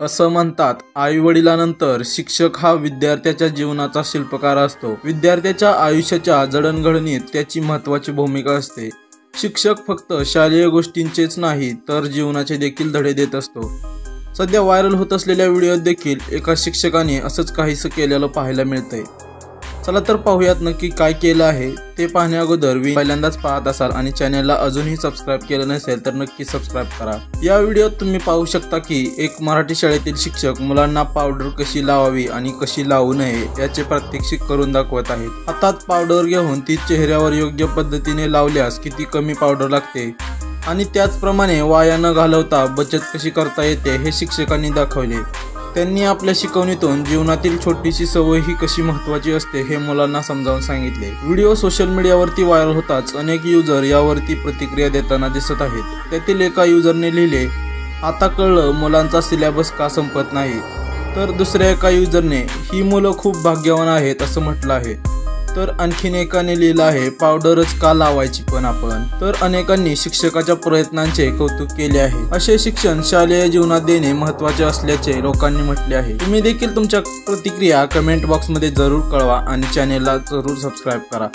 असं म्हणतात, आई वडिलांनंतर शिक्षक हा विद्यार्थ्याच्या जीवनाचा शिल्पकार असतो। विद्यार्थ्याच्या आयुष्याच्या जडणघडणीत त्याची महत्त्वाची भूमिका असते। शिक्षक फक्त शालेय गोष्टींचेच नाही तर जीवनाचे देखील धडे देत असतो। सध्या व्हायरल होत असलेल्या व्हिडिओत देखील एका शिक्षकाने असंच काहीसं केलेलं पाहायला मिळतंय। चला तर पाहूयात नक्की काय केलं आहे ते पाहण्या अगोदर पहिल्यांदाच पाहत असाल आणि चॅनलला अजूनही सबस्क्राइब केलं नसेल तर नक्की सबस्क्राइब करा। या व्हिडिओत तुम्ही पाहू शकता की एक मराठी शाळेतील शिक्षक मुलांना पावडर कशी लावावी आणि कशी लावू नये याचे प्रात्यक्षिक करून दाखवत आहेत। हातात पावडर घेऊन ती चेहऱ्यावर योग्य पद्धतीने लावल्यास किती कमी पावडर लागते आणि त्याचप्रमाणे वाया न घालवता बचत कशी करता येते हे शिक्षकांनी दाखवले। त्यांनी आपल्या शिकवणीतून जीवनातील छोटीशी सवय ही कशी महत्त्वाची असते हे मुलांना समजावून सांगितले। व्हिडिओ सोशल मीडियावरती व्हायरल होताच अनेक युजर यावरती प्रतिक्रिया देताना दिसत आहेत। त्यातील एका युजरने लिहिले, आता कळलं मुलांचा सिलेबस का संपत नाही। तर दुसऱ्या एका युजरने ही मुलं खूप भाग्यवान आहेत असं म्हटलं आहे। तर आणखीन एकाने लिहिलं आहे, पावडरच का लावायची पण आपण। तर अनेकांनी शिक्षकाच्या प्रयत्नांचे कौतुक केले आहे। असे शिक्षण शालेय जीवनात देणे महत्त्वाचे असल्याचे लोकांनी म्हटले आहे। तुम्ही देखील तुमच्या प्रतिक्रिया कमेंट बॉक्समध्ये जरूर कळवा आणि चॅनेलला जरूर सबस्क्राइब करा।